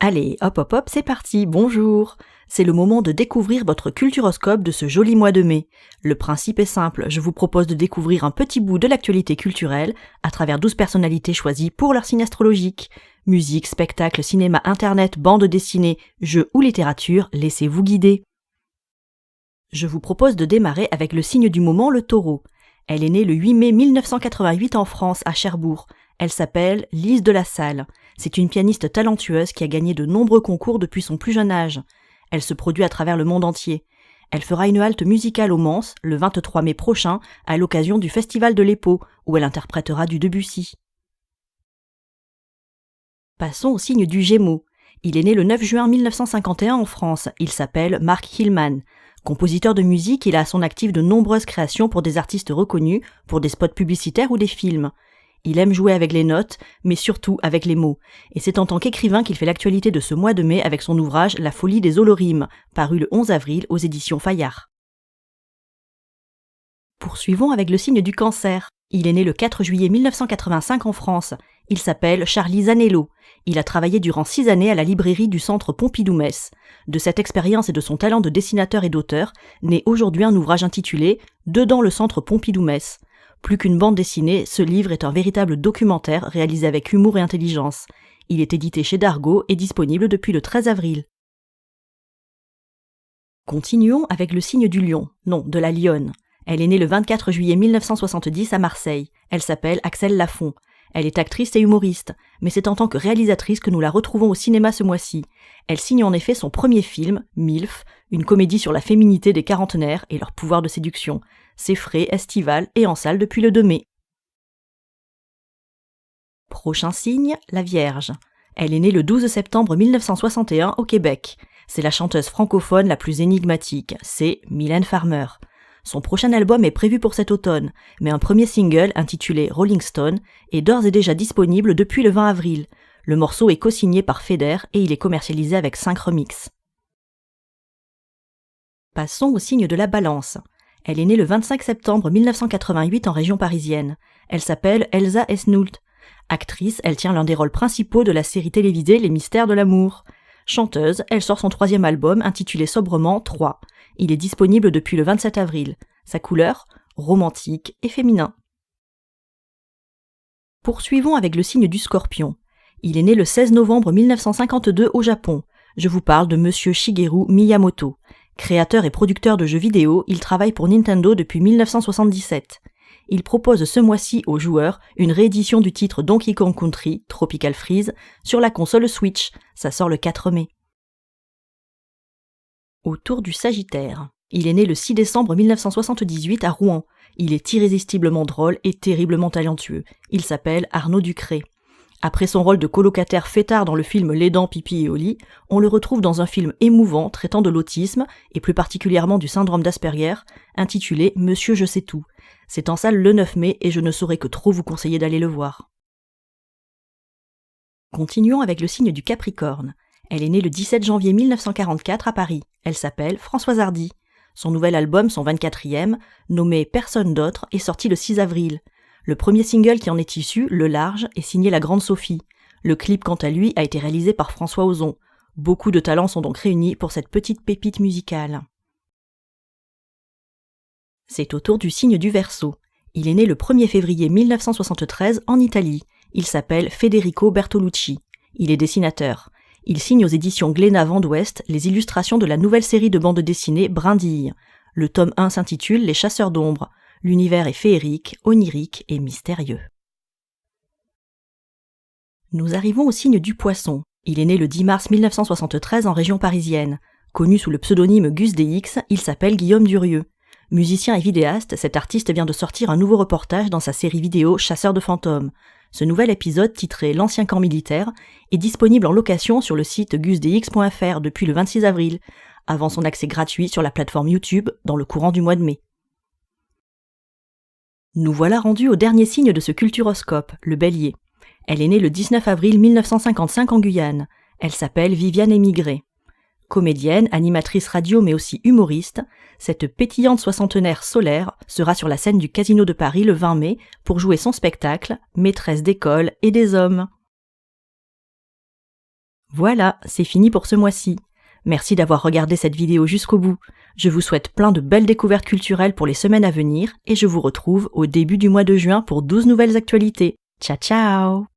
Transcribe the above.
Allez, hop hop hop, c'est parti, bonjour. C'est le moment de découvrir votre culturoscope de ce joli mois de mai. Le principe est simple, je vous propose de découvrir un petit bout de l'actualité culturelle à travers 12 personnalités choisies pour leur signe astrologique. Musique, spectacle, cinéma, internet, bande dessinée, jeux ou littérature, laissez-vous guider. Je vous propose de démarrer avec le signe du moment, le taureau. Elle est née le 8 mai 1988 en France, à Cherbourg. Elle s'appelle Lise de la Salle. C'est une pianiste talentueuse qui a gagné de nombreux concours depuis son plus jeune âge. Elle se produit à travers le monde entier. Elle fera une halte musicale au Mans le 23 mai prochain à l'occasion du Festival de l'Épau, où elle interprétera du Debussy. Passons au signe du Gémeaux. Il est né le 9 juin 1951 en France. Il s'appelle Mark Hillman. Compositeur de musique, il a à son actif de nombreuses créations pour des artistes reconnus, pour des spots publicitaires ou des films. Il aime jouer avec les notes, mais surtout avec les mots. Et c'est en tant qu'écrivain qu'il fait l'actualité de ce mois de mai avec son ouvrage La folie des holorimes, paru le 11 avril aux éditions Fayard. Poursuivons avec le signe du Cancer. Il est né le 4 juillet 1985 en France. Il s'appelle Charlie Zanello. Il a travaillé durant 6 années à la librairie du Centre Pompidou-Metz. De cette expérience et de son talent de dessinateur et d'auteur, naît aujourd'hui un ouvrage intitulé « Dedans le Centre Pompidou-Metz ». Plus qu'une bande dessinée, ce livre est un véritable documentaire réalisé avec humour et intelligence. Il est édité chez Dargaud et disponible depuis le 13 avril. Continuons avec le signe du lion, non, de la lionne. Elle est née le 24 juillet 1970 à Marseille. Elle s'appelle Axelle Lafont. Elle est actrice et humoriste, mais c'est en tant que réalisatrice que nous la retrouvons au cinéma ce mois-ci. Elle signe en effet son premier film, MILF, une comédie sur la féminité des quarantenaires et leur pouvoir de séduction. C'est frais, estival et en salle depuis le 2 mai. Prochain signe, la Vierge. Elle est née le 12 septembre 1961 au Québec. C'est la chanteuse francophone la plus énigmatique, c'est Mylène Farmer. Son prochain album est prévu pour cet automne, mais un premier single intitulé Rolling Stone est d'ores et déjà disponible depuis le 20 avril. Le morceau est co-signé par Feder et il est commercialisé avec 5 remixes. Passons au signe de la Balance. Elle est née le 25 septembre 1988 en région parisienne. Elle s'appelle Elsa Esnoult. Actrice, elle tient l'un des rôles principaux de la série télévisée Les Mystères de l'amour. Chanteuse, elle sort son 3e album intitulé sobrement 3. Il est disponible depuis le 27 avril. Sa couleur, romantique et féminin. Poursuivons avec le signe du Scorpion. Il est né le 16 novembre 1952 au Japon. Je vous parle de Monsieur Shigeru Miyamoto. Créateur et producteur de jeux vidéo, il travaille pour Nintendo depuis 1977. Il propose ce mois-ci aux joueurs une réédition du titre Donkey Kong Country, Tropical Freeze, sur la console Switch. Ça sort le 4 mai. Au tour du Sagittaire. Il est né le 6 décembre 1978 à Rouen. Il est irrésistiblement drôle et terriblement talentueux. Il s'appelle Arnaud Ducré. Après son rôle de colocataire fêtard dans le film Les Dents, Pipi et Oli, on le retrouve dans un film émouvant traitant de l'autisme, et plus particulièrement du syndrome d'Asperger, intitulé Monsieur je sais tout. C'est en salle le 9 mai et je ne saurais que trop vous conseiller d'aller le voir. Continuons avec le signe du Capricorne. Elle est née le 17 janvier 1944 à Paris. Elle s'appelle Françoise Hardy. Son nouvel album, son 24e, nommé Personne d'autre, est sorti le 6 avril. Le premier single qui en est issu, Le Large, est signé La Grande Sophie. Le clip, quant à lui, a été réalisé par François Ozon. Beaucoup de talents sont donc réunis pour cette petite pépite musicale. C'est au tour du signe du Verseau. Il est né le 1er février 1973 en Italie. Il s'appelle Federico Bertolucci. Il est dessinateur. Il signe aux éditions Glénat Vent d'Ouest les illustrations de la nouvelle série de bande dessinée Brindille. Le tome 1 s'intitule Les Chasseurs d'Ombres. L'univers est féerique, onirique et mystérieux. Nous arrivons au signe du Poisson. Il est né le 10 mars 1973 en région parisienne. Connu sous le pseudonyme Gus DX, il s'appelle Guillaume Durieux. Musicien et vidéaste, cet artiste vient de sortir un nouveau reportage dans sa série vidéo Chasseurs de fantômes. Ce nouvel épisode, titré L'ancien camp militaire, est disponible en location sur le site gusdx.fr depuis le 26 avril, avant son accès gratuit sur la plateforme YouTube dans le courant du mois de mai. Nous voilà rendus au dernier signe de ce culturoscope, le Bélier. Elle est née le 19 avril 1955 en Guyane. Elle s'appelle Viviane Émigré. Comédienne, animatrice radio mais aussi humoriste, cette pétillante soixantenaire solaire sera sur la scène du Casino de Paris le 20 mai pour jouer son spectacle « Maîtresse d'école et des hommes ». Voilà, c'est fini pour ce mois-ci. Merci d'avoir regardé cette vidéo jusqu'au bout. Je vous souhaite plein de belles découvertes culturelles pour les semaines à venir et je vous retrouve au début du mois de juin pour 12 nouvelles actualités. Ciao ciao!